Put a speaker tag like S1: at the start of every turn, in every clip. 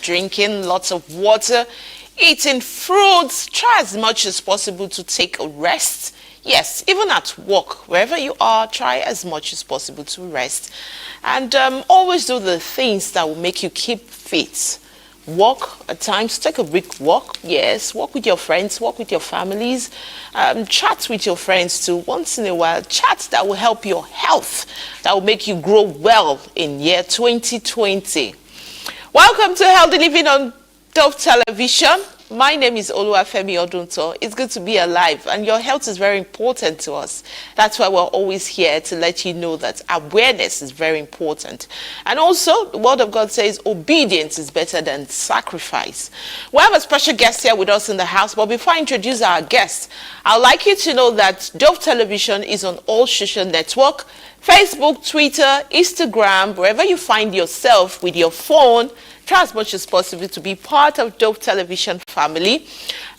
S1: drinking lots of water, eating fruits. Try as much as possible to take a rest. Yes, even at work, wherever you are, try as much as possible to rest. And always do the things that will make you keep fit. Walk at times, take a brisk walk. Yes, walk with your friends, walk with your families. Chat with your friends too. Once in a while, chat that will help your health, that will make you grow well in year 2020. Welcome to Healthy Living on Dove Television. My name is Oluwafemi Odunto. It's good to be alive, and your health is very important to us. That's why we're always here to let you know that awareness is very important. And also, the Word of God says obedience is better than sacrifice. We have a special guest here with us in the house, but before I introduce our guest, I'd like you to know that Dove Television is on all social networks, Facebook, Twitter, Instagram, wherever you find yourself with your phone. Try as much as possible to be part of Dove Television family.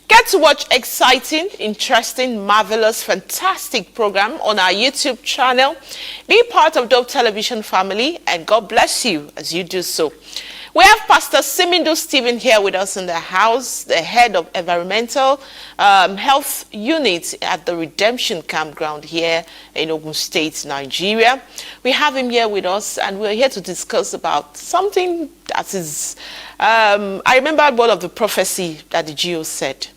S1: Get to watch exciting, interesting, marvelous, fantastic program on our YouTube channel. Be part of Dove Television family, and God bless you as you do so. We have Pastor Simidu Stephen here with us in the house, the head of environmental health unit at the Redemption Campground here in Ogun State, Nigeria. We have him here with us, and we're here to discuss about something that is, I remember one of the prophecy that the GO said.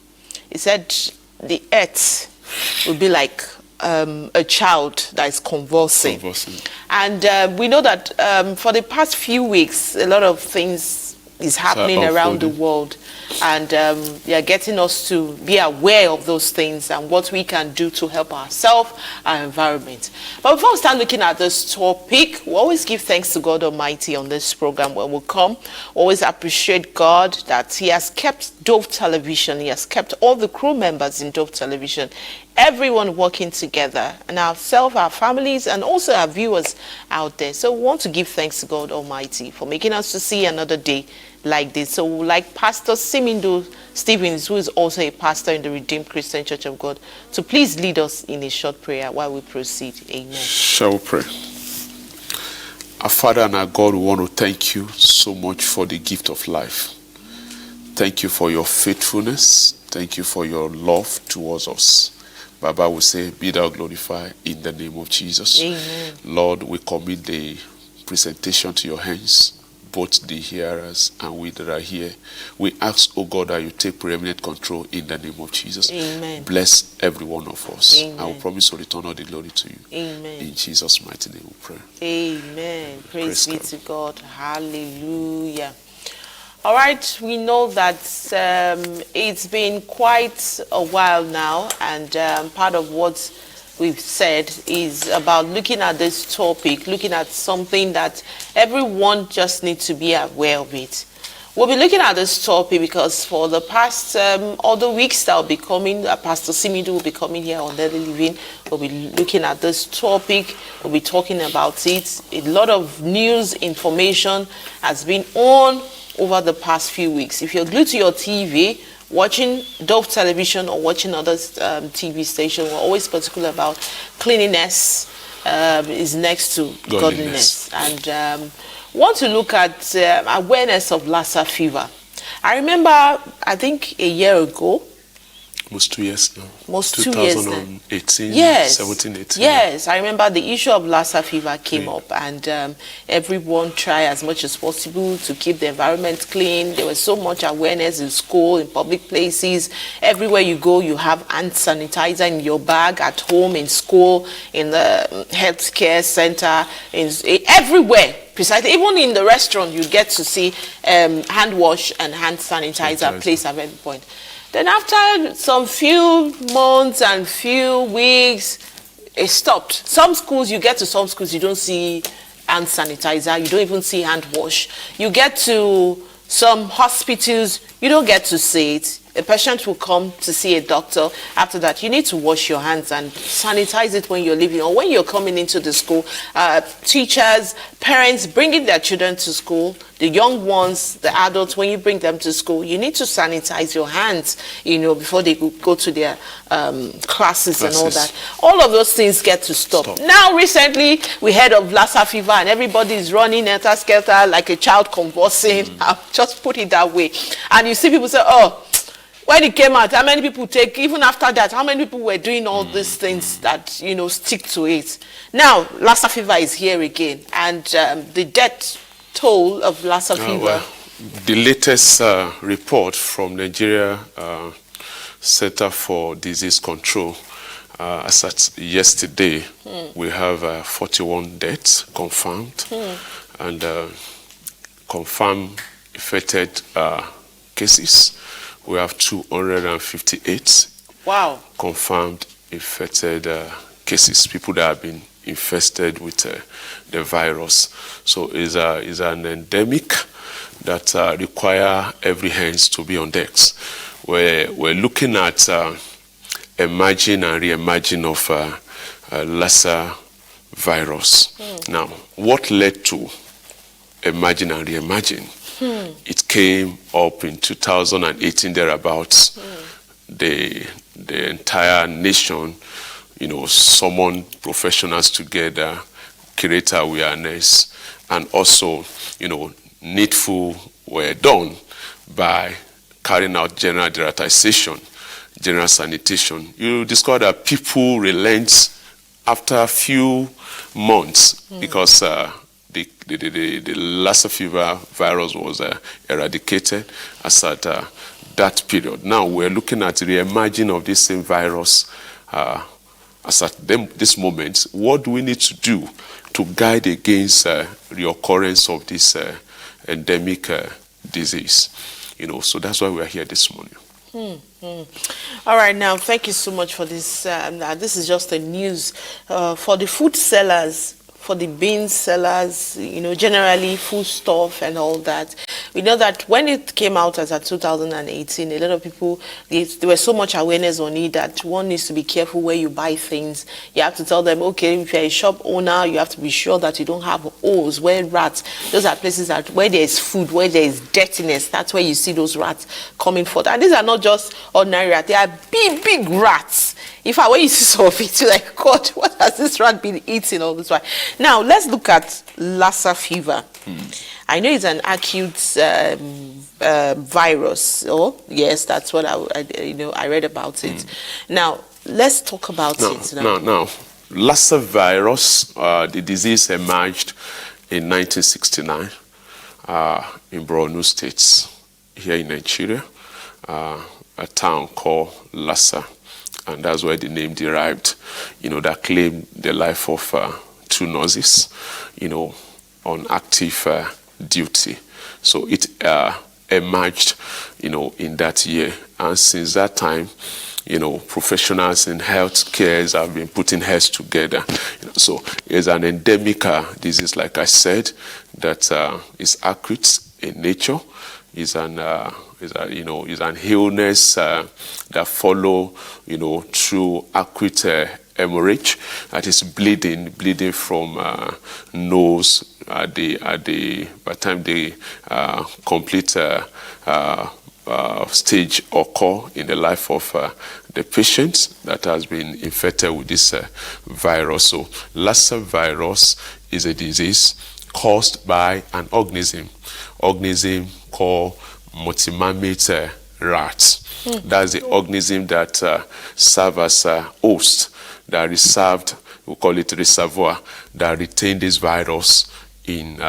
S1: He said the earth will be like a child that is convulsing. And we know that for the past few weeks, a lot of things is happening around the world. And they are getting us to be aware of those things and what we can do to help ourselves, our environment. But before we start looking at this topic, we always give thanks to God Almighty on this program when we come. Always appreciate God that He has kept Dove Television. He has kept all the crew members in Dove Television, everyone working together, and ourselves, our families, and also our viewers out there. So we want to give thanks to God Almighty for making us to see another day like this. So like Pastor Simidu Stephen, who is also a pastor in the Redeemed Christian Church of God, to please lead us in a short prayer while we proceed. Amen.
S2: Shall we pray? Our Father and our God, we want to thank you so much for the gift of life. Thank you for your faithfulness. Thank you for your love towards us. Baba will say, be thou glorified in the name of Jesus.
S1: Amen.
S2: Lord, we commit the presentation to your hands, both the hearers and we that are here. We ask, oh God, that you take preeminent control in the name of Jesus.
S1: Amen.
S2: Bless every one of us.
S1: Amen.
S2: I will promise to return all the glory to you.
S1: Amen.
S2: In Jesus' mighty name we pray.
S1: Amen. Praise be
S2: God.
S1: to God. Hallelujah. All right, we know that it's been quite a while now, and part of what we've said is about looking at this topic, looking at something that everyone just needs to be aware of it. We'll be looking at this topic because for the past other weeks that will be coming, Pastor Simidu will be coming here on Daily Living. We'll be looking at this topic. We'll be talking about it. A lot of news information has been on over the past few weeks. If you're glued to your TV, watching Dove Television or watching other TV stations, we're always particular about cleanliness is next to godliness. And want to look at awareness of Lassa fever. I remember, I think a year ago,
S2: Almost 2 years now.
S1: Almost 2 years now.
S2: 2018,
S1: yes.
S2: 17, 18.
S1: Yes, I remember the issue of Lassa fever came up, and everyone tried as much as possible to keep the environment clean. There was so much awareness in school, in public places. Everywhere you go, you have hand sanitizer in your bag, at home, in school, in the healthcare center, everywhere. Precisely, even in the restaurant, you get to see hand wash and hand sanitizer placed at every point. Then after some few months and few weeks, it stopped. Some schools, you get to some schools, you don't see hand sanitizer, you don't even see hand wash. You get to some hospitals, you don't get to see it. a patient will come to see a doctor. After that, you need to wash your hands and sanitize it when you're leaving or when you're coming into the school. Teachers, parents bringing their children to school, the young ones, the adults, when you bring them to school, you need to sanitize your hands, before they go to their classes and all that. All of those things get to stop. Now, recently, we heard of Lassa fever and everybody is running helter-skelter like a child convulsing. I'll just put it that way. And you see people say, oh, when it came out, how many people take, even after that, how many people were doing all these things that, stick to it? Now, Lassa fever is here again, and the death toll of Lassa fever.
S2: Well, the latest report from Nigeria Center for Disease Control, as at yesterday, we have 41 deaths confirmed, and confirmed infected cases. We have 258 confirmed infected cases, people that have been infested with the virus. So it's an endemic that require every hands to be on decks. We're looking at emerging and re-emerging of Lassa virus. Now, what led to emerging and re-emerging? It came up in 2018 thereabouts. The entire nation, summoned professionals together, create awareness, and also, needful were done by carrying out general deratization, general sanitation. You discover that people relent after a few months because the Lassa fever virus was eradicated as at that period. Now we're looking at the emerging of this same virus as at this moment. What do we need to do to guide against reoccurrence of this endemic disease? So that's why we're here this morning.
S1: All right, now thank you so much for this. This is just the news for the food sellers, for the bean sellers, generally food stuff and all that. We know that when it came out as at 2018, a lot of people, there was so much awareness on it that one needs to be careful where you buy things. You have to tell them, okay, if you're a shop owner, you have to be sure that you don't have holes, where rats. Those are places that where there is food, where there is dirtiness, that's where you see those rats coming forth. And these are not just ordinary rats, they are big, big rats. In fact, when you see some of it, you're like, God, what has this rat been eating all this while? Now, let's look at Lassa fever. I know it's an acute virus. Oh, yes, that's what I read about it. Now, let's talk about it.
S2: Now, Lassa virus, the disease emerged in 1969 in Borno State, here in Nigeria, a town called Lassa. And that's where the name derived, that claimed the life of two nurses, on active duty. So it emerged, in that year. And since that time, professionals in health cares have been putting heads together. So it's an endemic disease, like I said, that is acute in nature. Is an illness that follow through acute hemorrhage, that is bleeding from nose by the time the complete stage occur in the life of the patient that has been infected with this virus. So Lassa virus is a disease caused by an organism called multimamate rats. That's the organism that serves as a host, that reserved, we call it reservoir, that retain this virus in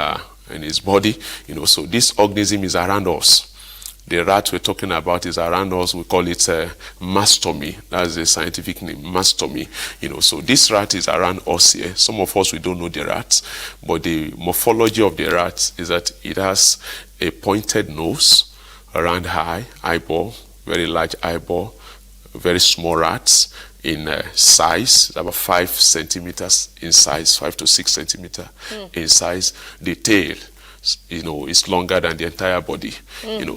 S2: his body. So this organism is around us. The rat we're talking about is around us. We call it mastomy. That's the scientific name, mastomy. So this rat is around us here. Some of us, we don't know the rats, but the morphology of the rat is that it has a pointed nose, around eyeball, very large eyeball, very small rats in size, about 5 centimeters in size, 5 to 6 centimeters in size. The tail, is longer than the entire body.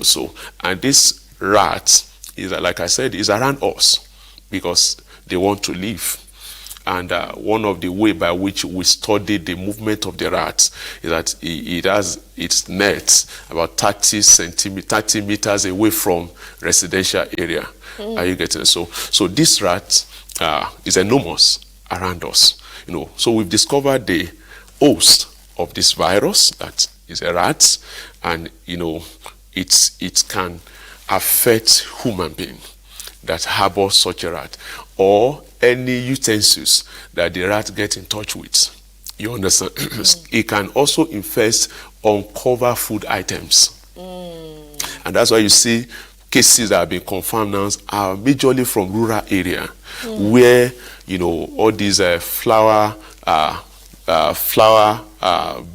S2: So, and this rat is, like I said, is around us because they want to live. And one of the way by which we study the movement of the rats is that it has its nets about 30 meters away from residential area. Are you getting it? So this rat is enormous around us. So we've discovered the host of this virus that is a rat, and it can affect human being that harbor such a rat, or any utensils that the rat get in touch with. You understand? It can also infest uncovered food items. And that's why you see cases that have been confirmed now are majorly from rural area, where all these flour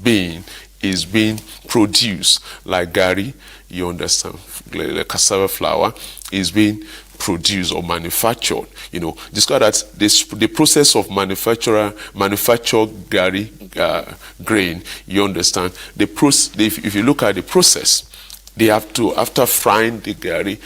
S2: bean is being produced, like gari, you understand, like cassava flour is being produced or manufactured. Discover that the process of manufacture gari grain, you understand, if you look at the process, they have to, after frying the gari,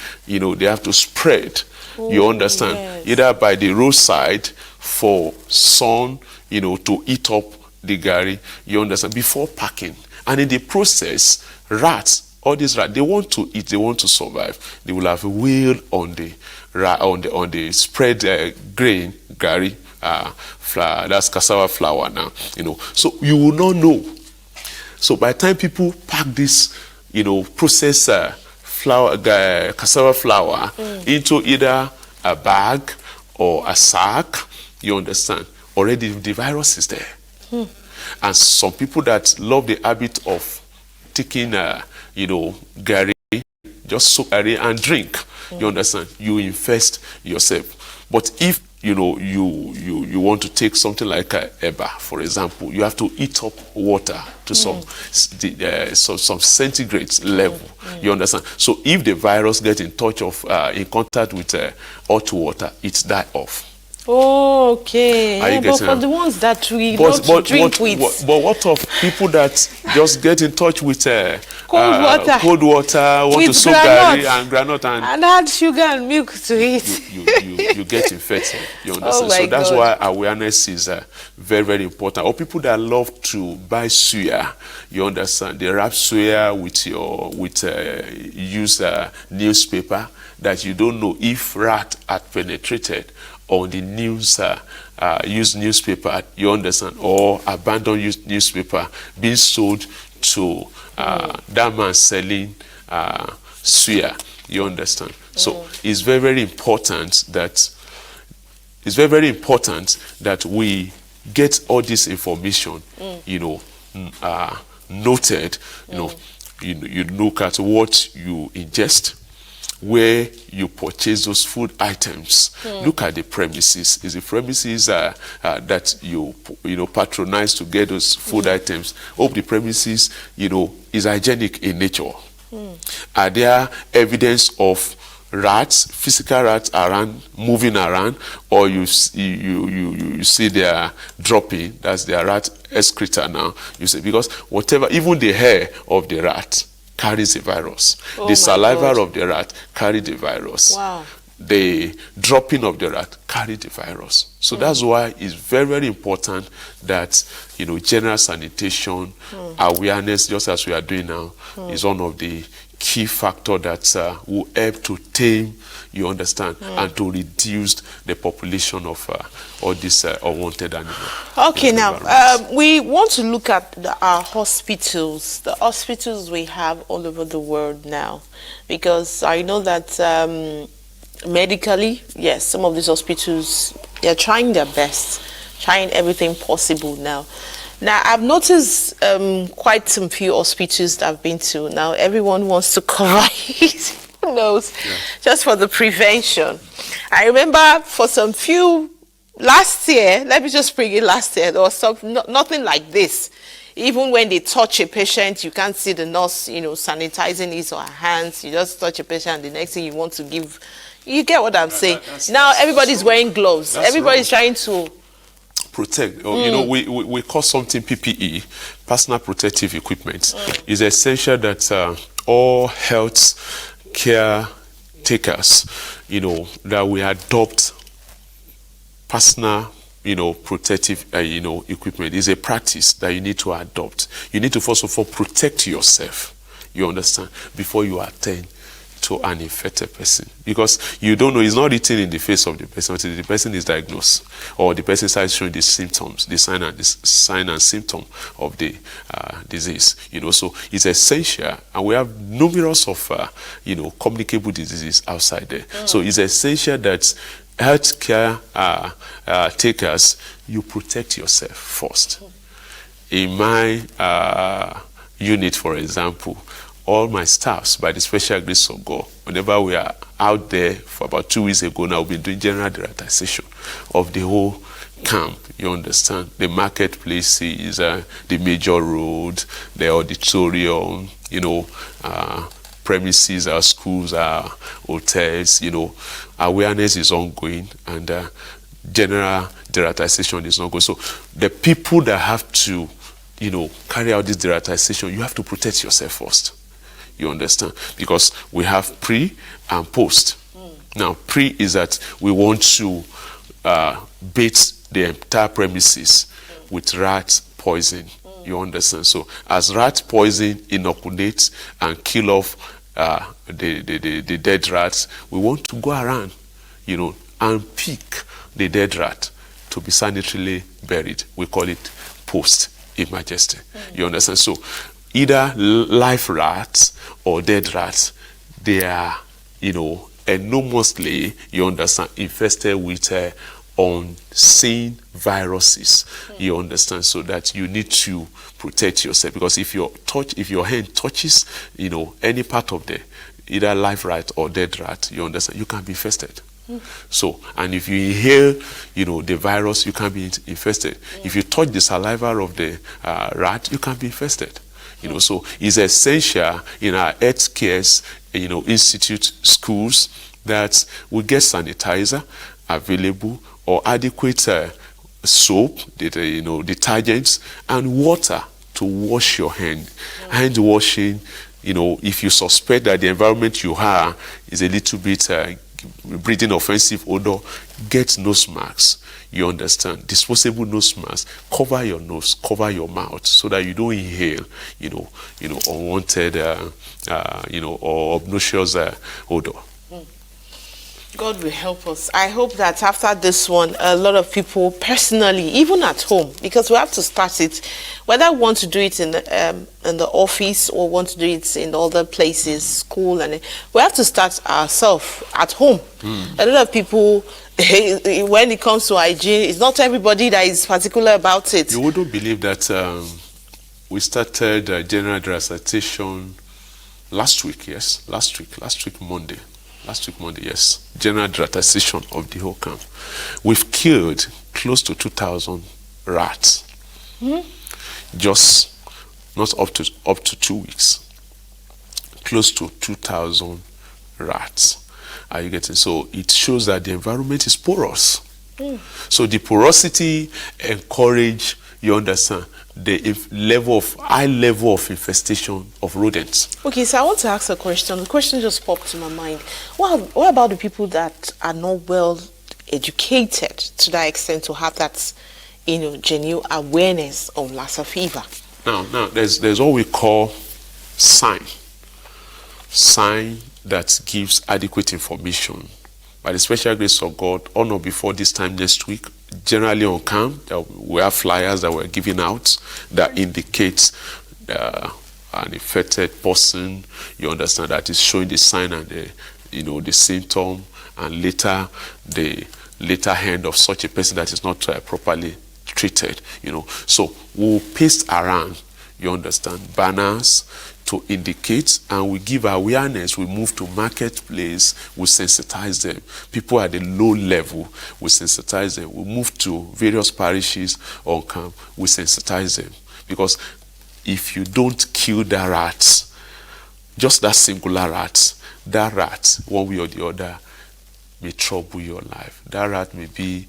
S2: they have to spread, you understand,
S1: yes.
S2: either by the roadside for sun, to eat up the gari, you understand, before packing. And in the process, rats, all these rats, they want to eat, they want to survive. They will have wheeled on the spread grain, gari, flour, that's cassava flour now, So you will not know. So by the time people pack this, processed cassava flour into either a bag or a sack, you understand, already the virus is there. And some people that love the habit of taking, gari, just soak gari and drink, you understand, you infest yourself. But if you want to take something like eba, for example, you have to heat up water to some centigrade level. You understand? So if the virus gets in contact with hot water, it die off.
S1: Oh, okay.
S2: Are you
S1: But
S2: getting
S1: for
S2: it?
S1: the ones that we love to drink with.
S2: But what of people that just get in touch with
S1: Cold water.
S2: Want
S1: With
S2: to soak
S1: granite.
S2: gari and granite
S1: And add sugar and milk to it.
S2: you get infected. You understand?
S1: Oh my
S2: So that's
S1: God.
S2: why awareness is very, very important. Or people that love to buy suya, you understand? They wrap suya with use newspaper that you don't know if rat had penetrated on the used newspaper, you understand, or abandoned used newspaper being sold to that man selling suya, you understand. So it's very, very important that we get all this information, noted. You look at what you ingest, where you purchase those food items. Look at the premises. Is the premises that you patronize to get those food items? Hope the premises is hygienic in nature. Are there evidence of rats, physical rats around, moving around, or you see they are dropping? That's their rat excreta now. You see, because whatever, even the hair of the rat carries the virus. The saliva of the rat carries the virus.
S1: Wow.
S2: The dropping of the rat carries the virus. So that's why it's very, very important that general sanitation, awareness, just as we are doing now, is one of the key factors that will help to tame, you understand, and to reduce the population of all these unwanted animals.
S1: Okay, now we want to look at our hospitals, the hospitals we have all over the world now, because I know that medically, yes, some of these hospitals, they're trying their best, trying everything possible now. Now, I've noticed quite some few hospitals that I've been to. Now, everyone wants to cover it. Who knows? Yeah. Just for the prevention. I remember for some few, last year, let me just bring it last year, there was nothing like this. Even when they touch a patient, you can't see the nurse, sanitizing his or her hands. You just touch a patient, and the next thing you want to give, you get what I'm saying? Now, everybody's wearing gloves. Everybody's trying to
S2: protect. We call something PPE, personal protective equipment. It's essential that all health care takers, that we adopt personal, protective, equipment. Is a practice that you need to adopt. You need to first of all protect yourself, you understand, before you attend to an infected person, because you don't know, it's not written in the face of the person until the person is diagnosed or the person starts showing the symptoms, the sign and symptom of the disease. So it's essential, and we have numerous of communicable diseases outside there. So it's essential that healthcare takers, you protect yourself first. In my unit, for example, all my staffs, by the special grace of God, whenever we are out there, for about 2 weeks ago now, we've been doing general deratization of the whole camp, you understand. The marketplaces, the major road, the auditorium, premises, our schools, our hotels, awareness is ongoing, and general deratization is ongoing. So the people that have to, carry out this deratization, you have to protect yourself first. You understand? Because we have pre and post. Now, pre is that we want to bait the entire premises with rat poison. You understand? So, as rat poison inoculates and kill off the dead rats, we want to go around, and pick the dead rat to be sanitarily buried. We call it post emergency. You understand? So, either live rats or dead rats, they are, enormously, you understand, infested with unseen viruses. You understand? So that you need to protect yourself, because if your hand touches, any part of the either live rat or dead rat, you understand, you can be infested. So, and if you inhale, the virus, you can be infested. If you touch the saliva of the rat, you can be infested. So it's essential in our health cares, institute, schools, that we get sanitizer available or adequate soap, detergents, and water to wash your hand. Hand washing, if you suspect that the environment you are is a little bit breathing offensive odor, get nose masks. You understand? Disposable nose masks. Cover your nose, cover your mouth, so that you don't inhale, unwanted, or obnoxious odor.
S1: God will help us. I hope that after this one, a lot of people personally, even at home, because we have to start it, whether we want to do it in the office or want to do it in other places, school, and we have to start ourselves at home. A lot of people, when it comes to hygiene, it's not everybody that is particular about it.
S2: You wouldn't believe that we started general deratization last week, Monday. Last week, Monday, yes. General deratization of the whole camp. We've killed close to 2,000 rats. Just not up to 2 weeks. Close to 2,000 rats. Are you getting? So it shows that the environment is porous. So the porosity encourage, you understand, the high level of infestation of rodents.
S1: Okay, so I want to ask a question. The question just popped to my mind. What about the people that are not well educated to that extent to have that, genuine awareness of Lassa fever?
S2: Now, there's what we call sign that gives adequate information. By the special grace of God, on or before this time next week, generally on camp, we have flyers that we're giving out that indicates an infected person, you understand, that is showing the sign and the symptom, and later the later hand of such a person that is not properly treated. So we'll paste around, you understand, banners to indicate, and we give awareness. We move to marketplace, we sensitize them. People at the low level, we sensitize them. We move to various parishes on camp, we sensitize them. Because if you don't kill the rats, just that singular rat, that rat, one way or the other, may trouble your life. That rat may be,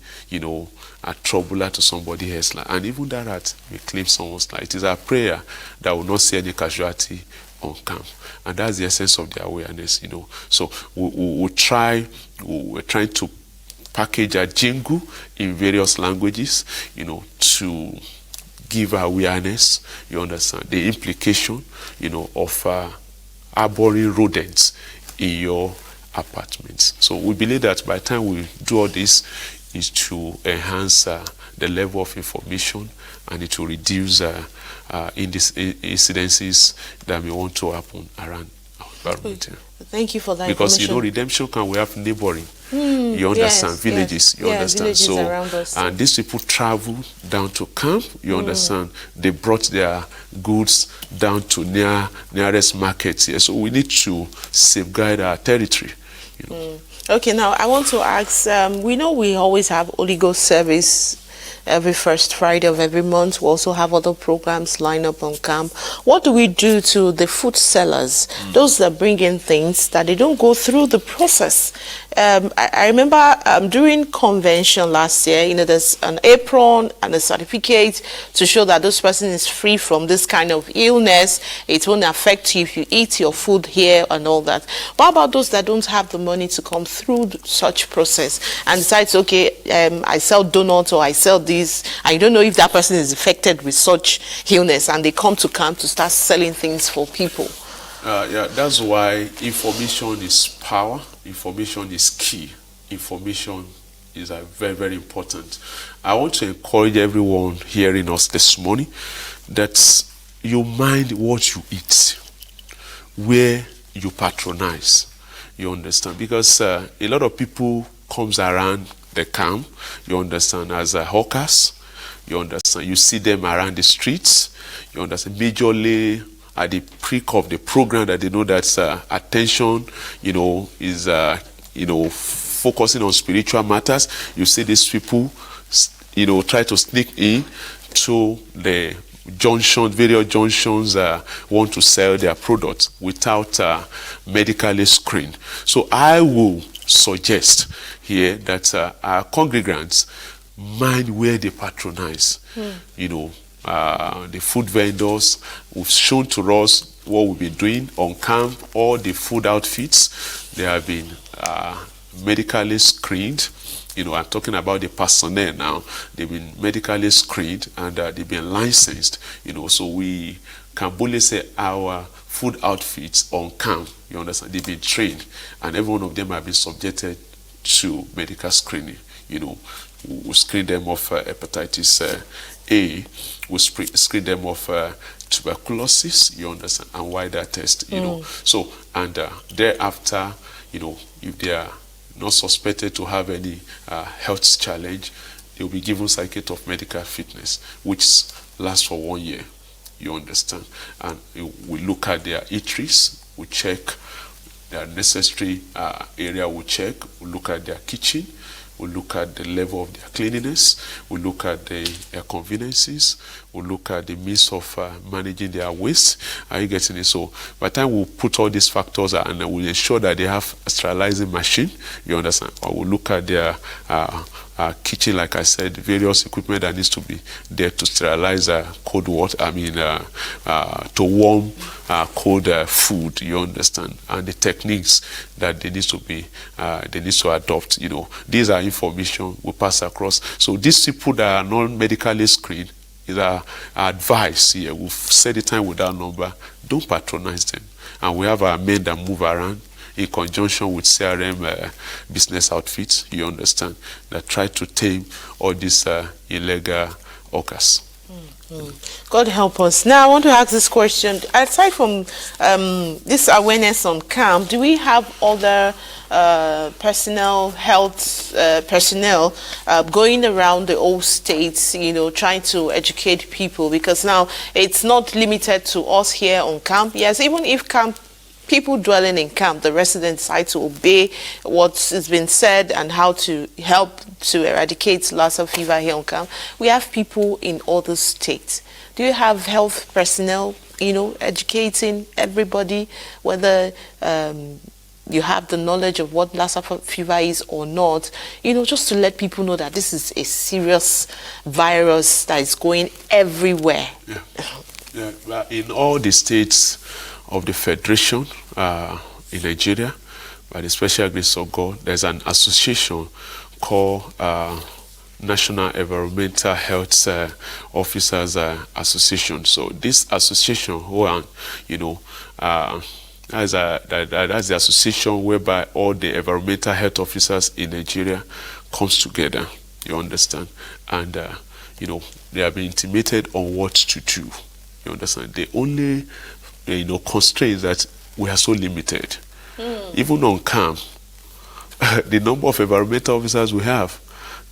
S2: a troubler to somebody else, and even that rat may claim someone's life. It is our prayer that will not see any casualty on camp. And that's the essence of the awareness, you know. So we're trying to package a jingle in various languages, you know, to give awareness, you understand, the implication, you know, of harboring rodents in your apartments. So we believe that by the time we do all this, is to enhance the level of information, and it will reduce incidences that may want to happen around our environment.
S1: Thank you for that
S2: because
S1: information.
S2: you know, redemption camp, we have neighboring, you understand,
S1: yes,
S2: villages, you understand.
S1: Villages
S2: So
S1: around us.
S2: and these people travel down to camp, you understand, they brought their goods down to nearest markets here. So we need to safeguard our territory, you know.
S1: Okay, now I want to ask, we know we always have Holy Ghost service every first Friday of every month. We also have other programs lined up on camp. What do we do to the food sellers, those that bring in things that they don't go through the process? I remember during convention last year, you know, there's an apron and a certificate to show that this person is free from this kind of illness. It won't affect you if you eat your food here and all that. What about those that don't have the money to come through such process and decides, okay, I sell donuts or I sell this, and you don't know if that person is affected with such illness, and they come to camp to start selling things for people?
S2: Yeah, that's why information is power. Information is key. Information is very, very important. I want to encourage everyone hearing us this morning that you mind what you eat, where you patronize. You understand? Because a lot of people comes around the camp, you understand, as hawkers. You understand? You see them around the streets. You understand? Majorly at the peak of the program, that they know that attention, you know, is you know, focusing on spiritual matters. You see these people, you know, try to sneak in to the various junctions, want to sell their products without medically screened. So I will suggest here that our congregants mind where they patronize. You know, the food vendors who've shown to us what we've been doing on camp. All the food outfits, they have been medically screened. You know, I'm talking about the personnel now. They've been medically screened and they've been licensed. You know, so we can boldly say our food outfits on camp, you understand, they've been trained, and every one of them have been subjected to medical screening. You know, we screen them of hepatitis A, we screen them of tuberculosis, you understand, and wider test, you know. So, and thereafter, you know, if they are not suspected to have any health challenge, they will be given certificate of medical fitness, which lasts for 1 year, you understand. And we look at their eateries, we check their necessary area, we check, we look at their kitchen, we look at the level of their cleanliness, we look at their conveniences, we look at the means of managing their waste. Are you getting it? So by the time we put all these factors and we ensure that they have a sterilizing machine, you understand, or we look at their kitchen, like I said, various equipment that needs to be there to sterilize cold water, to warm cold food, you understand, and the techniques that they need to adopt, you know. These are information we pass across. So these people that are not medically screened, is our advice here. We've said the time without number, don't patronize them. And we have our men that move around in conjunction with CRM business outfits, you understand, that try to tame all these illegal hawkers.
S1: God help us. Now I want to ask this question. Aside from this awareness on camp, do we have other health personnel going around the whole states, you know, trying to educate people? Because now it's not limited to us here on camp. Yes, even if people dwelling in camp, the residents decide to obey what has been said and how to help to eradicate Lassa fever here on camp, we have people in other states. Do you have health personnel, you know, educating everybody, whether you have the knowledge of what Lassa fever is or not, you know, just to let people know that this is a serious virus that is going everywhere?
S2: Yeah. In all the states, of the Federation in Nigeria, by the special grace of God, there's an association called National Environmental Health Officers Association. So this association, that's the association whereby all the environmental health officers in Nigeria comes together. You understand? And they have been intimated on what to do. You understand? The only constraint is that we are so limited. Even on camp, the number of environmental officers we have,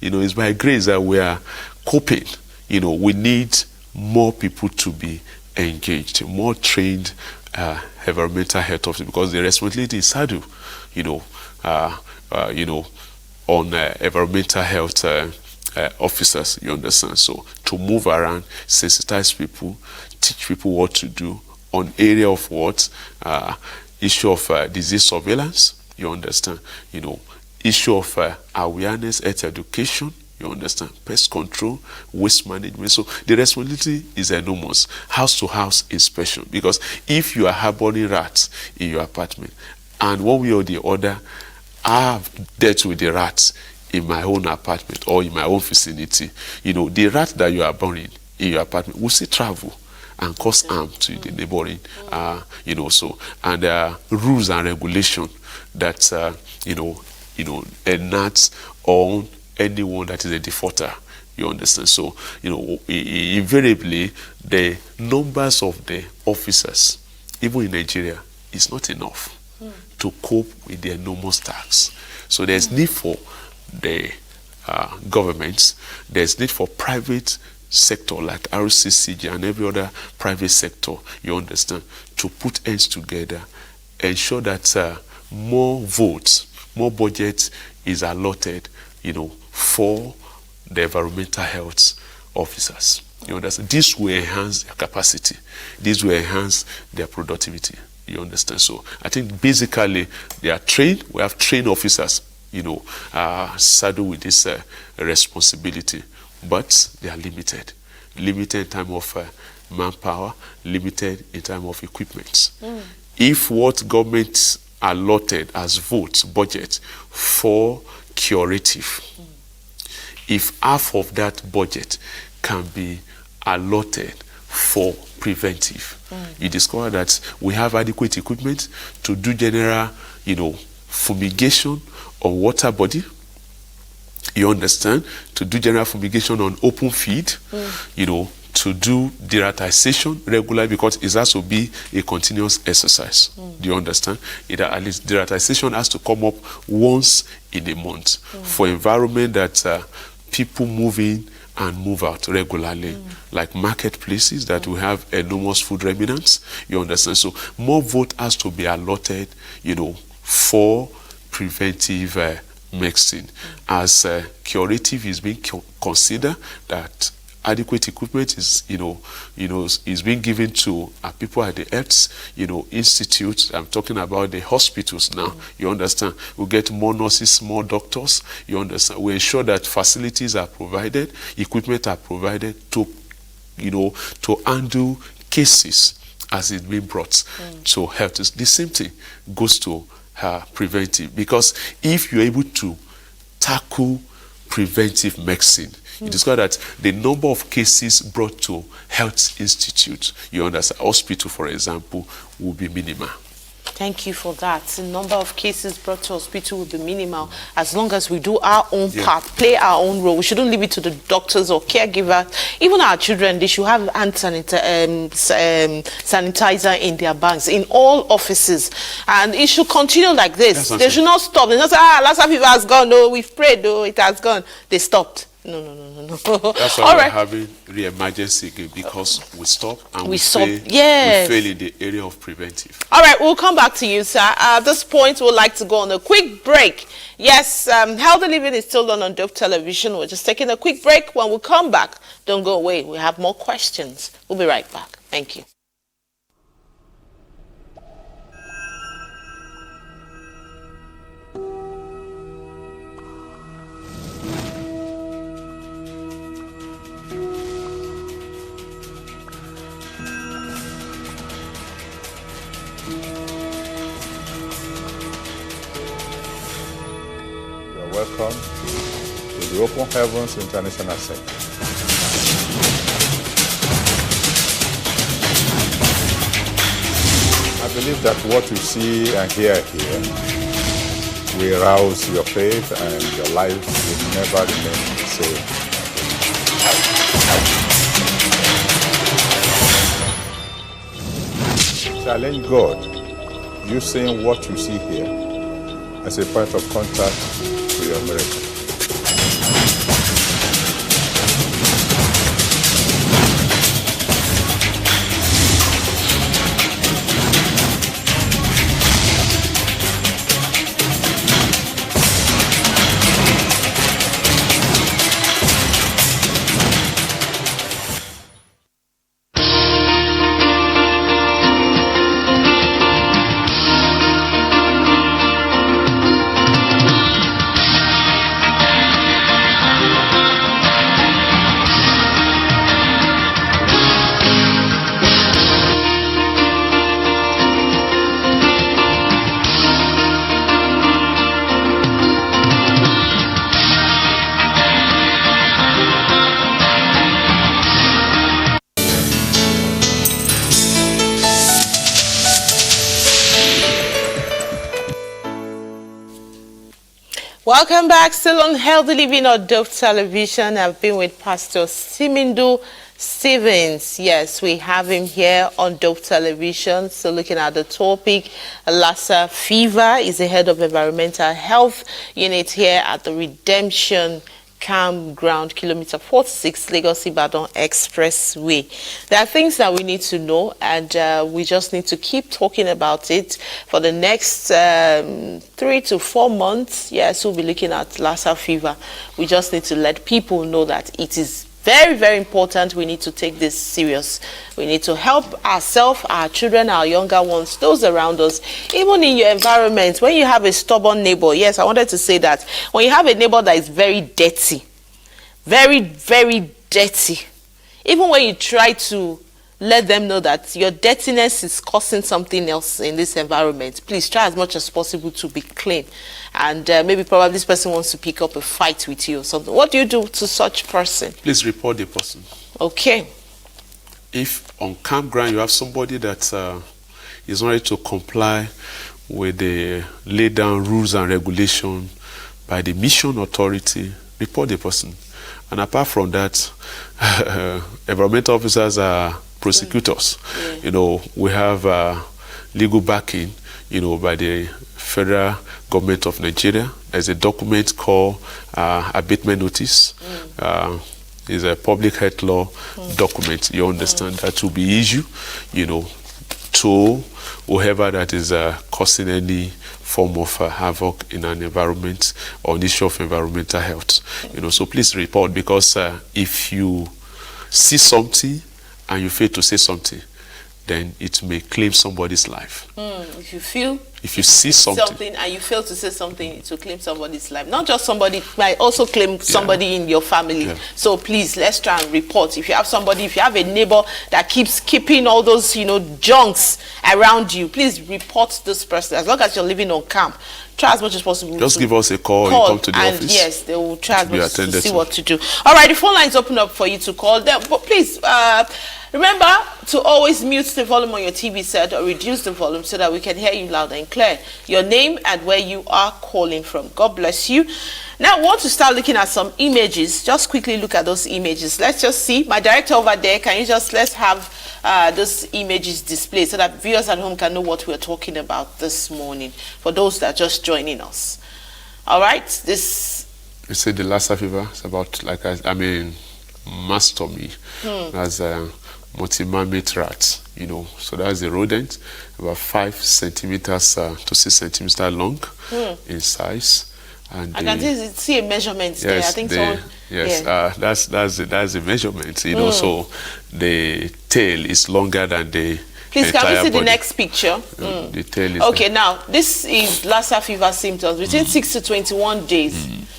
S2: is by grace that we are coping. We need more people to be engaged, more trained environmental health officers, because the responsibility is saddled, on environmental health officers. You understand? So to move around, sensitize people, teach people what to do on area of what issue of disease surveillance. You understand? Issue of awareness, health education. You understand? Pest control, waste management. So the responsibility is enormous. House to house inspection. Because if you are harboring rats in your apartment, and one way or the other, I have dealt with the rats in my own apartment or in my own vicinity, the rat that you are burning in your apartment will still travel and cause harm to the neighboring, and there are rules and regulations that, enact on anyone that is a defaulter. You understand? So, invariably, the numbers of the officers, even in Nigeria, is not enough to cope with the enormous tax. So there's need for the governments, there's need for private sector like RCCG and every other private sector, you understand, to put ends together, ensure that more votes, more budget is allotted, for the environmental health officers. You understand? This will enhance their capacity. This will enhance their productivity. You understand? So I think basically they are trained. We have trained officers, saddled with this responsibility, but they are limited. Limited in terms of manpower, limited in terms of equipment. If what government allotted as votes, budget for curative, if half of that budget can be allotted for preventive, you discover that we have adequate equipment to do general, fumigation on water body. You understand? To do general fumigation on open feed, to do deratization regularly, because it has to be a continuous exercise. Do you understand? At least deratization has to come up once in a month for environment that people move in and move out regularly, like marketplaces that we have enormous food remnants. You understand? So more vote has to be allotted, for preventive medicine. As curative is being considered, that adequate equipment is, is being given to people at the health, institutes. I'm talking about the hospitals now. You understand? We get more nurses, more doctors. You understand? We ensure that facilities are provided, equipment are provided to, to handle cases as it's being brought to health. The same thing goes to preventive, because if you're able to tackle preventive medicine, you discover that the number of cases brought to health institutes, you understand, hospital, for example, will be minimal.
S1: Thank you for that. The number of cases brought to hospital will be minimal as long as we do our own part, play our own role. We shouldn't leave it to the doctors or caregivers. Even our children, they should have hand sanitizer in their bags, in all offices. And it should continue like this. They should not stop. They not say, Lassa fever has gone. No, we've prayed. No, it has gone. They stopped. No.
S2: That's why we're having re-emergency again, because we stop and we fail in the area of preventive. All
S1: right, we'll come back to you, sir. At this point, we'd like to go on a quick break. Yes, Healthy Living is still on Dope Television. We're just taking a quick break. When we come back, don't go away. We have more questions. We'll be right back. Thank you.
S3: welcome to the Open Heavens International Center. I believe that what you see and hear here will arouse your faith and your life will never remain the same. Challenge God using what you see here as a point of contact to your miracle.
S1: Welcome back, still on Healthy Living on Dove Television. I've been with Pastor Simidu Stephen. Yes, we have him here on Dove Television. So looking at the topic, Lassa fever is the head of environmental health unit here at the Redemption Campground, kilometer 46, Lagos Ibadan Expressway. There are things that we need to know, and we just need to keep talking about it for the next 3 to 4 months. Yes, we'll be looking at Lassa fever. We just need to let people know that it is very, very important. We need to take this serious. We need to help ourselves, our children, our younger ones, those around us, even in your environment. When you have a stubborn neighbor, yes, I wanted to say that. When you have a neighbor that is very dirty, very, very dirty, even when you try to let them know that your dirtiness is causing something else in this environment, please try as much as possible to be clean. And maybe probably this person wants to pick up a fight with you or something. What do you do to such person?
S2: Please report the person.
S1: Okay.
S2: If on campground you have somebody that is not ready to comply with the laid down rules and regulation by the mission authority, report the person. And apart from that, environmental officers are prosecutors. Yeah. You know, we have legal backing, you know, by the federal government of Nigeria. There's a document called abatement notice. Is a public health law document. You understand that will be issued, you know, to whoever that is causing any form of havoc in an environment or an issue of environmental health. You know, so please report, because if you see something and you fail to say something, then it may claim somebody's life.
S1: If
S2: you see something
S1: and you fail to say something, it will claim somebody's life. Not just somebody, it might also claim somebody in your family. Yeah. So please, let's try and report. If you have somebody, if you have a neighbor that keeps keeping all those, you know, junks around you, please report this person. As long as you're living on camp, try as much as possible.
S2: Just give us a call. You come to the office.
S1: Yes, they will try as much to see what to do. All right, the phone lines open up for you to call them, but please remember to always mute the volume on your TV set or reduce the volume so that we can hear you loud and clear. Your name and where you are calling from. God bless you. Now, I want to start looking at some images. Just quickly look at those images. Let's just see. My director over there, can you just, let's have those images displayed so that viewers at home can know what we're talking about this morning, for those that are just joining us. All right, this...
S2: You said the Lassa fever is about, like, mastomy, as a multi-mammate rat, you know. So that's a rodent, about 5 centimeters to 6 centimeters long in size. And
S1: I can see a measurement there. I think so.
S2: Yes, yeah. That's a measurement, you know. So the tail is longer than the
S1: Please, can we see
S2: body.
S1: The next picture?
S2: The tail is
S1: okay, now, this is Lassa fever symptoms. Between 6 to 21 days.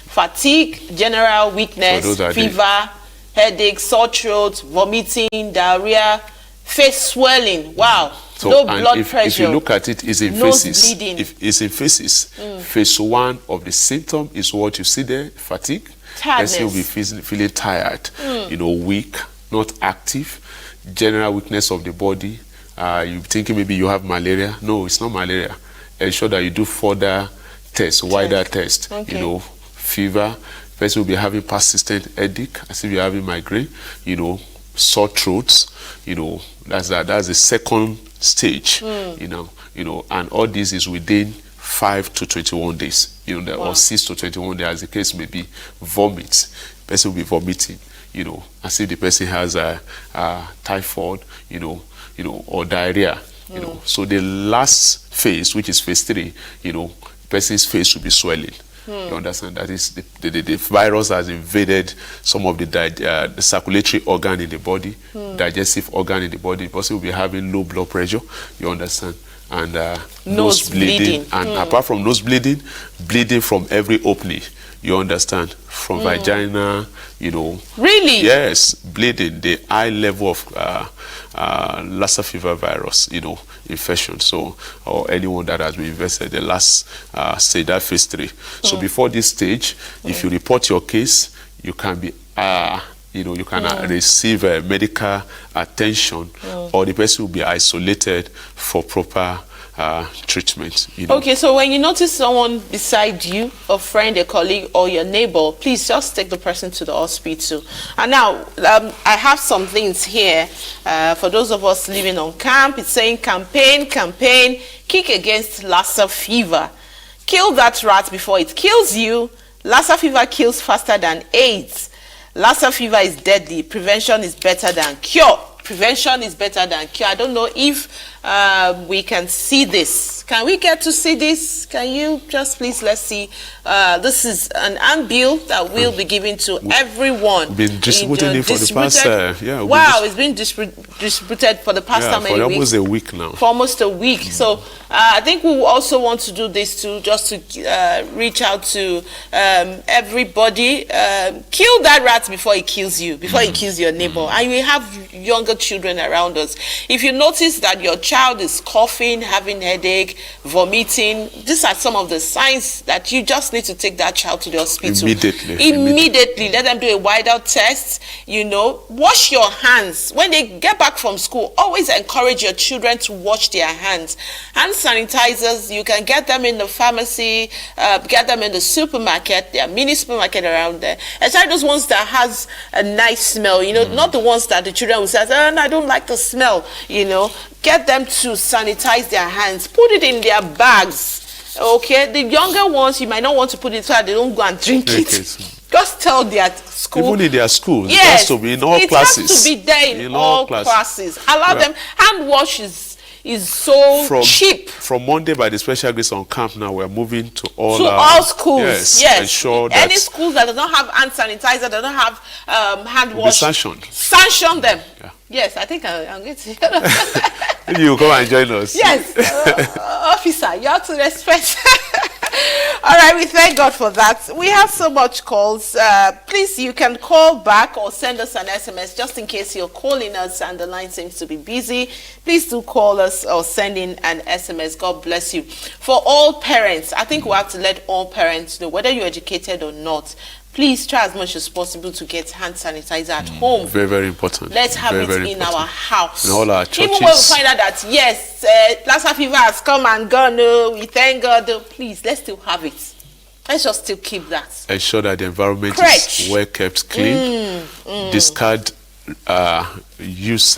S1: Fatigue, general weakness, fever, headache, sore throat, vomiting, diarrhea, face swelling. Wow.
S2: So,
S1: no
S2: and
S1: blood
S2: if
S1: pressure.
S2: you look at it, it's in
S1: Nose
S2: phases.
S1: bleeding.
S2: If it's in phases, phase 1 of the symptom is what you see there: fatigue.
S1: Tiredness.
S2: Person will be feeling tired, weak, not active, general weakness of the body. You're thinking maybe you have malaria. No, it's not malaria. Ensure that you do further tests, wider tests.
S1: Okay.
S2: Fever. Person will be having persistent headache, as if you're having migraine. Sore throats. That's the second stage. And all this is within 5 to 21 days. Or 6 to 21 days, as the case may be. Vomit. Person will be vomiting. As if the person has a typhoid. Or diarrhea. So the last phase, which is phase 3, person's face will be swelling. You understand? That is the virus has invaded some of the circulatory organ in the body, digestive organ in the body. The person will be having low blood pressure. You understand? And nose bleeding. And apart from nose bleeding, bleeding from every opening. You understand? From vagina,
S1: Really?
S2: Yes, bleeding, the high level of Lassa fever virus, infection. So, or anyone that has been invested, the last stage, that phase 3. So before this stage, if you report your case, you can be, you can receive medical attention, or the person will be isolated for proper treatment.
S1: Okay, so when you notice someone beside you, a friend, a colleague, or your neighbor, please just take the person to the hospital. And now, I have some things here for those of us living on camp. It's saying campaign, kick against Lassa fever. Kill that rat before it kills you. Lassa fever kills faster than AIDS. Lassa fever is deadly. Prevention is better than cure. Prevention is better than cure. I don't know if we can see this. Can we get to see this? Can you just please, let's see. This is an ampoule that will be given to everyone.
S2: Been distributing it for the past,
S1: wow, it's been distributed for the past how many
S2: for
S1: weeks?
S2: almost a week now.
S1: For almost a week. So I think we also want to do this too, just to reach out to everybody. Kill that rat before it kills you, before it kills your neighbor. And we have younger children around us. If you notice that your child is coughing, having headache, vomiting, these are some of the signs that you just need to take that child to the hospital. Immediately. Let them do a wider test. Wash your hands. When they get back from school, always encourage your children to wash their hands. Hand sanitizers, you can get them in the pharmacy, get them in the supermarket. There are mini supermarket around there. Especially those ones that has a nice smell, not the ones that the children will say, I don't like the smell, Get them to sanitize their hands. Put it in their bags. Okay? The younger ones, you might not want to put it so that they don't go and drink it. Just tell their school.
S2: Even in their schools.
S1: Yes.
S2: It has to be in all classes.
S1: It has to be there in all classes. Allow them. Hand wash is so cheap.
S2: From Monday, by the special grace on camp now, we're moving to all
S1: schools. Yes.
S2: Ensure that
S1: any schools that do not have hand sanitizer, that don't have hand wash,
S2: sanction
S1: them.
S2: Yeah.
S1: Yes, I think I'm going to.
S2: You come and join us.
S1: Yes, officer, you have to respect. All right, we thank God for that. We have so much calls. Please, you can call back or send us an SMS just in case you're calling us and the line seems to be busy. Please do call us or send in an SMS. God bless you. For all parents, I think we have to let all parents know, whether you're educated or not, please try as much as possible to get hand sanitizer at home.
S2: Very, very important.
S1: Let's have it in our house.
S2: In all our churches.
S1: Even when we find out that, yes, Lassa fever has come and gone, we thank God. Please, let's still have it. Let's just still keep that.
S2: Ensure that the environment is well kept clean. Discard use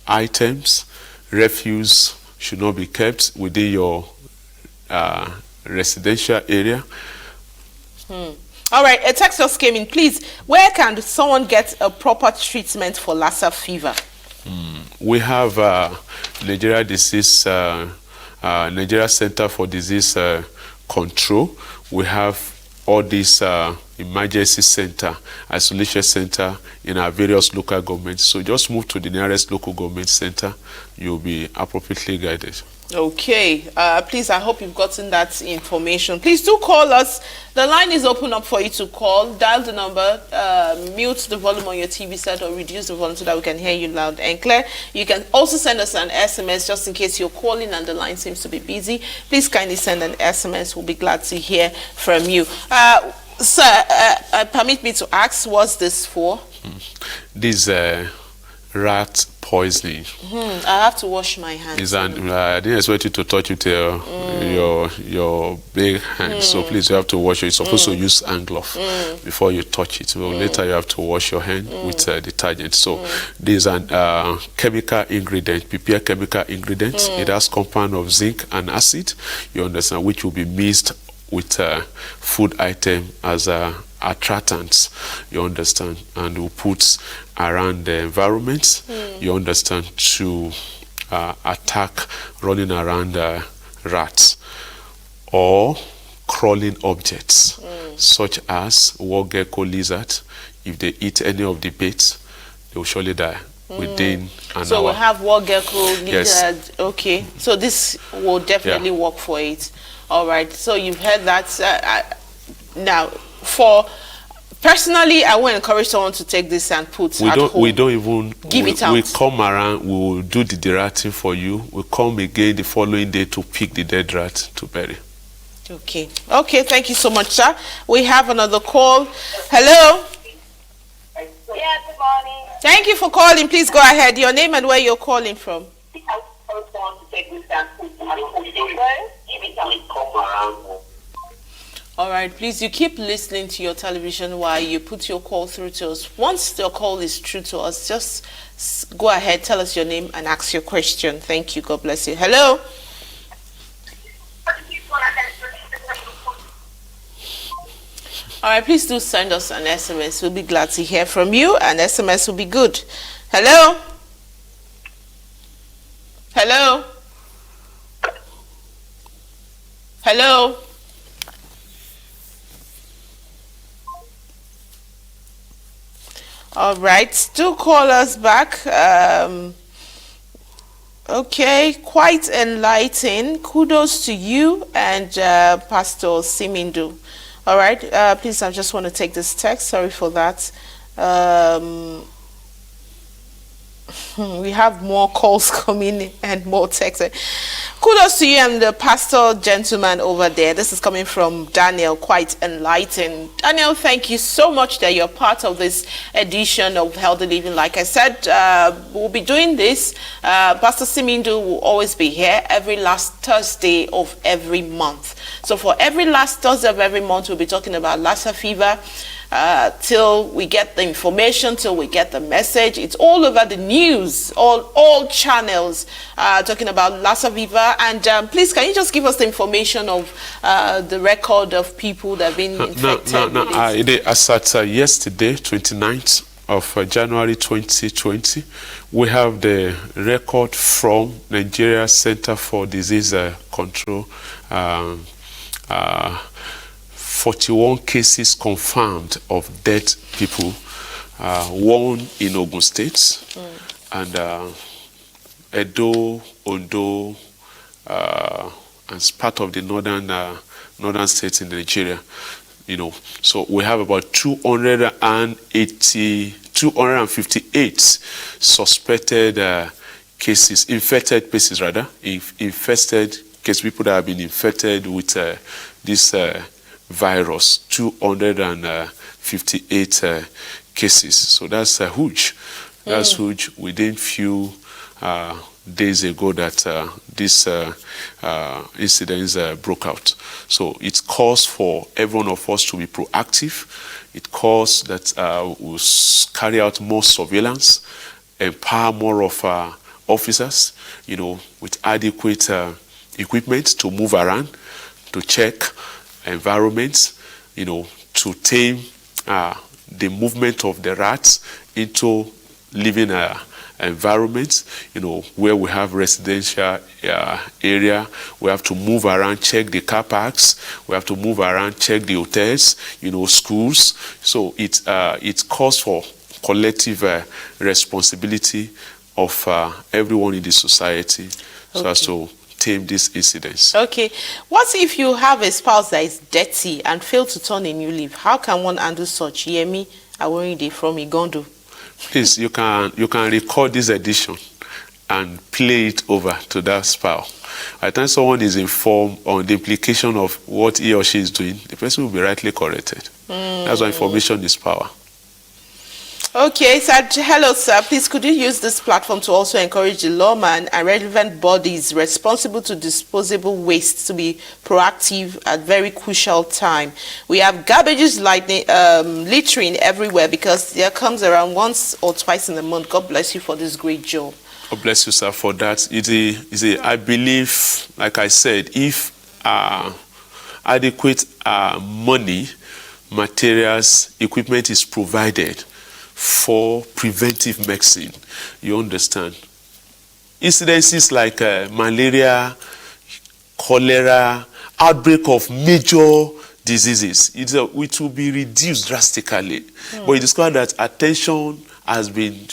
S2: items. Refuse should not be kept within your residential area.
S1: All right, a text just came in. Please, where can someone get a proper treatment for Lassa fever?
S2: We have Nigeria Center for Disease Control. We have all these emergency center, isolation center in our various local governments. So just move to the nearest local government center. You'll be appropriately guided.
S1: Okay, please, I hope you've gotten that information. Please do call us. The line is open up for you to call. Dial the number, mute the volume on your TV set or reduce the volume so that we can hear you loud and clear. You can also send us an SMS just in case you're calling and the line seems to be busy. Please kindly send an SMS. We'll be glad to hear from you. Sir, permit me to ask, what's this for?
S2: This rat poisoning.
S1: I have to wash my hands.
S2: I didn't expect you to touch with your big hand, so please, you have to wash it. You're supposed to use hand glove before you touch it. Well, later you have to wash your hand with detergent. So this is an chemical ingredient, prepared chemical ingredient. It has compound of zinc and acid, you understand, which will be mixed with food item as attractants, you understand, and we put around the environment, you understand, to attack running around rats or crawling objects such as wall gecko, lizard. If they eat any of the baits, they will surely die within an hour.
S1: So we have wall gecko, lizard.
S2: Yes.
S1: Okay, so this will definitely work for it. All right, so you've heard that. Now, personally, I will encourage someone to take this and put at home.
S2: We don't even
S1: give it out.
S2: We come around, we will do the derating for you. We come again the following day to pick the dead rat to bury.
S1: Okay. Okay, thank you so much, sir. We have another call. Hello?
S4: Yeah, good morning.
S1: Thank you for calling. Please go ahead. Your name and where you're calling from.
S4: I also want to take this and put it at home.
S1: All right, please, you keep listening to your television while you put your call through to us. Once the call is through to us, just go ahead, tell us your name and ask your question. Thank you. God bless you. Hello? All right, please do send us an SMS. We'll be glad to hear from you. An SMS will be good. Hello? Hello? Hello? All right, do call us back. Okay, quite enlightening. Kudos to you and Pastor Simidu. All right, please, I just want to take this text. Sorry for that. We have more calls coming and more texts. Kudos to you and the pastor gentleman over there. This is coming from Daniel, quite enlightened. Daniel, thank you so much that you're part of this edition of Healthy Living. Like I said, we'll be doing this. Pastor Simidu will always be here every last Thursday of every month. So for every last Thursday of every month, we'll be talking about Lassa fever. Till we get the information, till we get the message. It's all over the news, all channels talking about Lassa fever. And please, can you just give us the information of the record of people that have been infected?
S2: As at yesterday, 29th of January 2020, we have the record from Nigeria Center for Disease Control. 41 cases confirmed of dead people, one in Ogun State, and Edo, Ondo, and part of the northern states in Nigeria. You know, so we have about 258 suspected cases, infected cases rather, infested cases, people that have been infected with this virus, 258 cases. So that's huge. That's huge. Within few days ago that this incidents broke out. So it calls for every one of us to be proactive. It calls that we'll carry out more surveillance, empower more of officers, you know, with adequate equipment to move around, to check environments, you know, to tame the movement of the rats into living environments, you know, where we have residential area. We have to move around, check the car parks. We have to move around, check the hotels, you know, schools. So it calls for collective responsibility of everyone in the society, so as to tame this incidence.
S1: Okay. What if you have a spouse that is dirty and fail to turn a new leaf? How can one handle such? Yemi Aworinde from Igondo.
S2: Please, you can record this edition and play it over to that spouse. By the time someone is informed on the implication of what he or she is doing, the person will be rightly corrected. That's why information is power.
S1: Okay, sir. Hello, sir. Please, could you use this platform to also encourage the lawman and relevant bodies responsible to disposable waste to be proactive at very crucial time? We have garbages littering everywhere because there comes around once or twice in a month. God bless you for this great job.
S2: God bless you, sir, for that. I believe, like I said, if adequate money, materials, equipment is provided for preventive medicine, you understand. Incidences like malaria, cholera, outbreak of major diseases, it will be reduced drastically. But you discover that attention has been,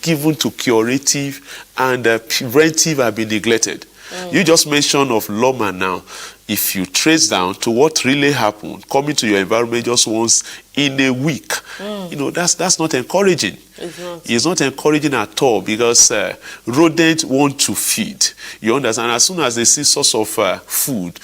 S2: given to curative and preventive have been neglected. You just mentioned of lawman now. If you trace down to what really happened, coming to your environment just once in a week, that's not encouraging. It's not encouraging at all because rodents want to feed. You understand? As soon as they see source of food,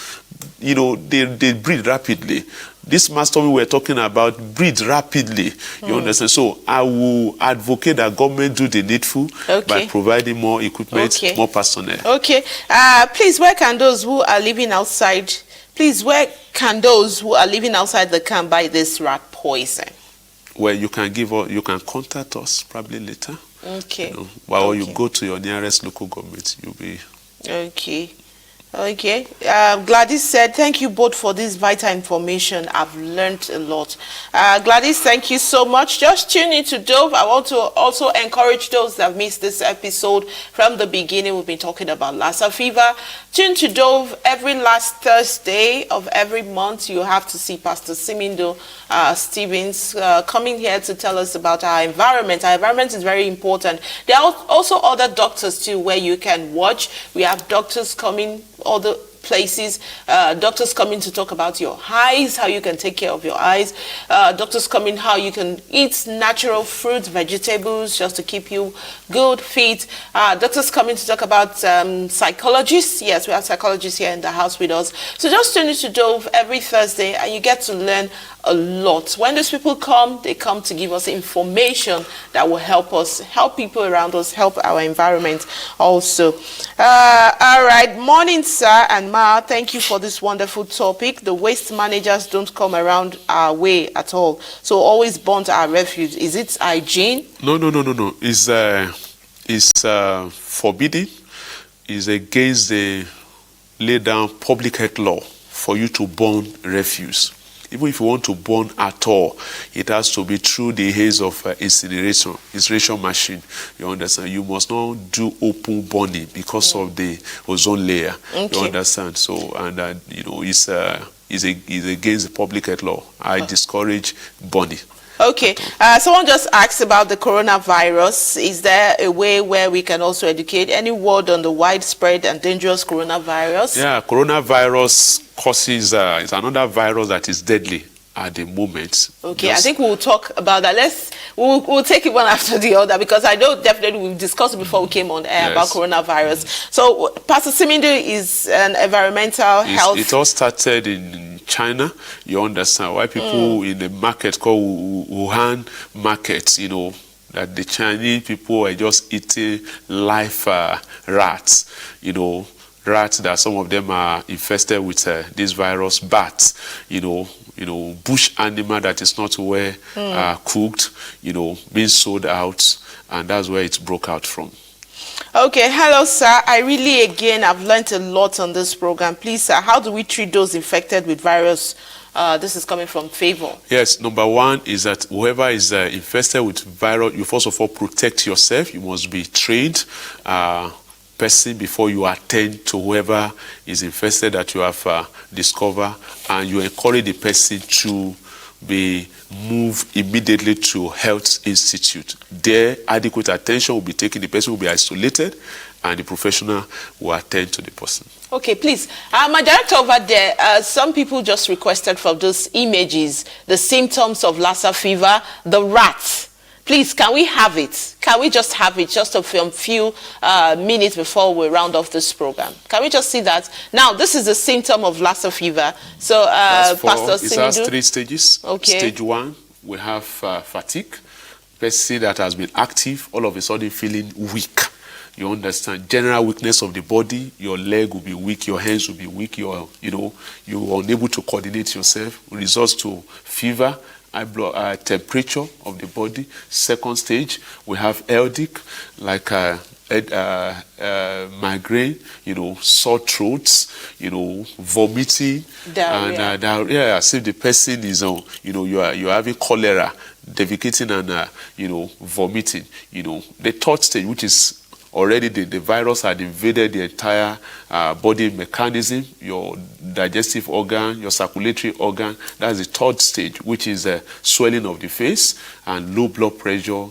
S2: they breed rapidly. This master we were talking about breeds rapidly. You understand? So I will advocate that government do the needful by providing more equipment, more personnel.
S1: Okay. Please, where can those who are living outside the camp buy this rat poison?
S2: Well, you can contact us probably later.
S1: Okay.
S2: Or you go to your nearest local government. You'll be.
S1: Okay. Okay. Gladys said, thank you both for this vital information. I've learned a lot. Gladys, thank you so much. Just tune into Dove. I want to also encourage those that missed this episode from the beginning. We've been talking about Lassa fever. Tune to Dove every last Thursday of every month. You have to see Pastor Simidu Stephen coming here to tell us about our environment. Our environment is very important. There are also other doctors too where you can watch. We have doctors coming other places, doctors coming to talk about your eyes, how you can take care of your eyes, doctors coming how you can eat natural fruits, vegetables just to keep you good, fit, doctors coming to talk about psychologists. Yes, we have psychologists here in the house with us. So just tune into Dove every Thursday and you get to learn a lot. When those people come, they come to give us information that will help us, help people around us, help our environment also. All right, morning, sir and ma. Thank you for this wonderful topic. The waste managers don't come around our way at all, so always burn our refuse. Is it hygiene?
S2: No. It's forbidden. It's against the laid down public health law for you to burn refuse. Even if you want to burn at all, it has to be through the haze of incineration machine. You understand? You must not do open burning because of the ozone layer. You understand? So, and it's against the public health law. I discourage burning.
S1: Okay. Someone just asked about the coronavirus. Is there a way where we can also educate? Any word on the widespread and dangerous coronavirus?
S2: Yeah, coronavirus causes is another virus that is deadly at the moment.
S1: Okay, I think we'll talk about that. We'll take it one after the other because I know definitely we've discussed before we came on air about coronavirus. So Pastor Simidu is an environmental health.
S2: It all started in China. You understand why people in the market called Wuhan market, that the Chinese people are just eating live rats, rats that some of them are infested with this virus, bats, bush animal that is not well cooked, being sold out, and that's where it broke out from.
S1: Okay, hello, sir. I've learned a lot on this program. Please, sir, how do we treat those infected with virus? This is coming from Favor.
S2: Yes, number one is that whoever is infested with virus, you first of all protect yourself. You must be trained person before you attend to whoever is infested that you have discovered, and you encourage the person to be moved immediately to health institute. There, adequate attention will be taken. The person will be isolated and the professional will attend to the person.
S1: Okay, please. My director over there, some people just requested from those images the symptoms of Lassa fever, the rats. Please, can we have it? Can we just have it just a few minutes before we round off this program? Can we just see that? Now, this is a symptom of Lassa fever. So, Pastor Simidu.
S2: It has 3 stages.
S1: Okay.
S2: Stage 1, we have fatigue. Person that has been active, all of a sudden feeling weak. You understand? General weakness of the body. Your leg will be weak. Your hands will be weak. You're unable to coordinate yourself. Results to fever, high blood temperature of the body. Second stage, we have headache, like migraine, sore throats, vomiting,
S1: diarrhea.
S2: And diarrhea. As if the person is you're having cholera, defecating and vomiting. The third stage, which is already the virus had invaded the entire body mechanism, your digestive organ, your circulatory organ. That's the third stage, which is swelling of the face and low blood pressure,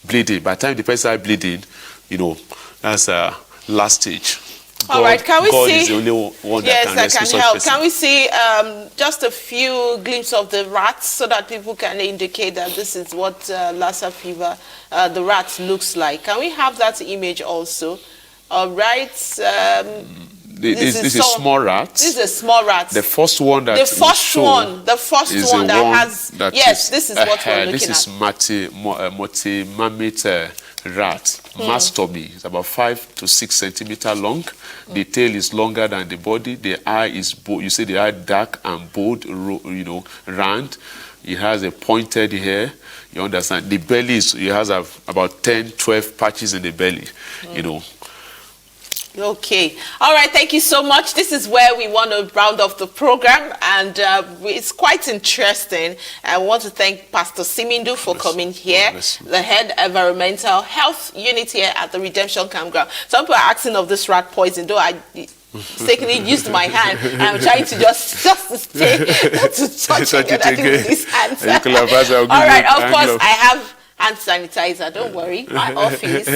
S2: bleeding. By the time the person is bleeding, that's last stage.
S1: All right, can we
S2: God
S1: see?
S2: is the only one that can rescue such
S1: help.
S2: person.
S1: Can we see just a few glimpses of the rats so that people can indicate that this is what Lassa fever, the rat looks like? Can we have that image also? All right.
S2: This is a small rat.
S1: This is a small rat.
S2: The first one that
S1: the first one that has. Yes, this is what we're looking
S2: this is multi-mammoth rat. Mastomy. It's about 5 to 6 centimeters long. The tail is longer than the body. The eye is bold. You see the eye dark and bold, round. It has a pointed hair. You understand? The belly it has about 10, 12 patches in the belly.
S1: Okay. All right. Thank you so much. This is where we want to round off the program, and it's quite interesting. I want to thank Pastor Simidu for coming here, the head environmental health unit here at the Redemption Campground. Some people are asking of this rat poison, though I mistakenly used my hand. I'm trying to just to stay, not to touch it with these hands. All right. Of course, I have hand sanitizer. Don't worry. My office.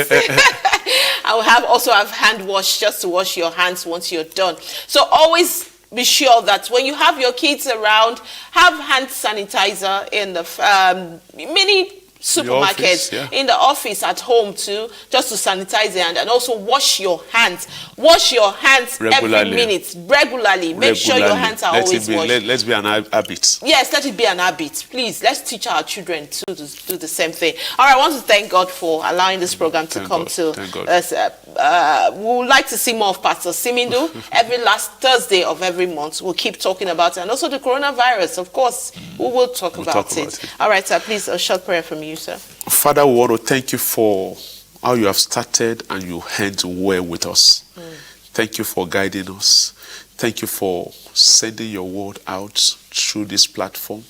S1: I will also have hand wash just to wash your hands once you're done. So always be sure that when you have your kids around, have hand sanitizer in the many supermarkets, in the office, at home too, just to sanitize your hand, and also wash your hands. Wash your hands every minute, regularly. Make sure your hands are always washed.
S2: Let's be an habit.
S1: Yes, let it be an habit. Please, let's teach our children to do the same thing. All right, I want to thank God for allowing this program to come to us. We would like to see more of Pastor Simidu every last Thursday of every month. We'll keep talking about it, and also the coronavirus. Of course, we will talk about it. All right, sir, please, a short prayer from you, sir.
S2: Father, we want to thank you for how you have started and you end well with us. Thank you for guiding us. Thank you for sending your word out through this platform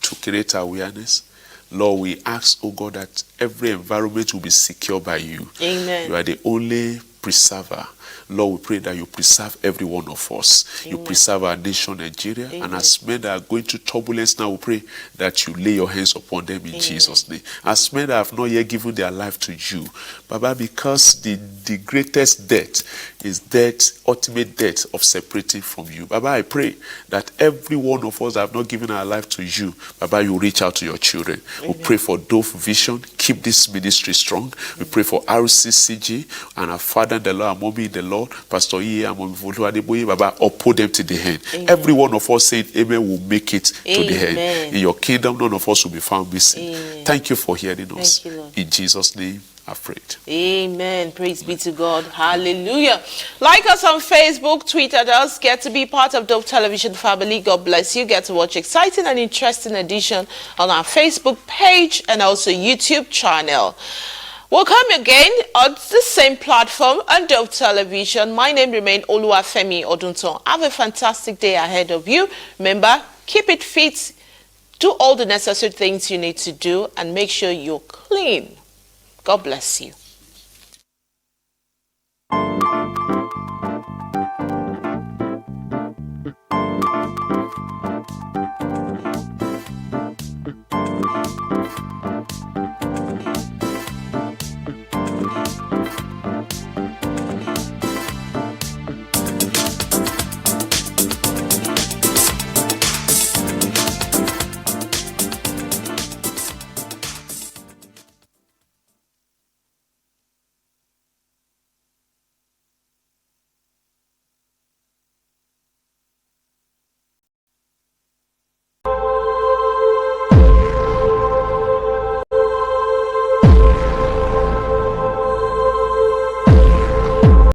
S2: to create awareness. Lord, we ask, oh God, that every environment will be secure by you.
S1: Amen.
S2: You are the only preserver. Lord, we pray that you preserve every one of us. Amen. You preserve our nation, Nigeria. Amen. And as men that are going through turbulence now, we pray that you lay your hands upon them in Amen. Jesus' name. As men that have not yet given their life to you, Baba, because the greatest death is death, ultimate death of separating from you. Baba, I pray that every one of us that have not given our life to you, Baba, you reach out to your children. Amen. We pray for Dove Vision. Keep this ministry strong. We pray for RCCG and our Father in the Lord, our Mommy in the Lord, Pastor E. and Mommy Volu Adeboye, Baba, uphold them to the end. Amen. Every one of us saying amen will make it to the end. In your kingdom, none of us will be found missing. Amen. Thank you for hearing us.
S1: Thank you, Lord.
S2: In Jesus' name, I've prayed.
S1: Amen. Praise be to God. Hallelujah. Like us on Facebook, Twitter us. Get to be part of Dove Television family. God bless you. Get to watch exciting and interesting edition on our Facebook page and also YouTube channel. We'll come again on the same platform on Dove Television. My name remains Oluwafemi Odunton. Have a fantastic day ahead of you. Remember, keep it fit. Do all the necessary things you need to do and make sure you're clean. God bless you.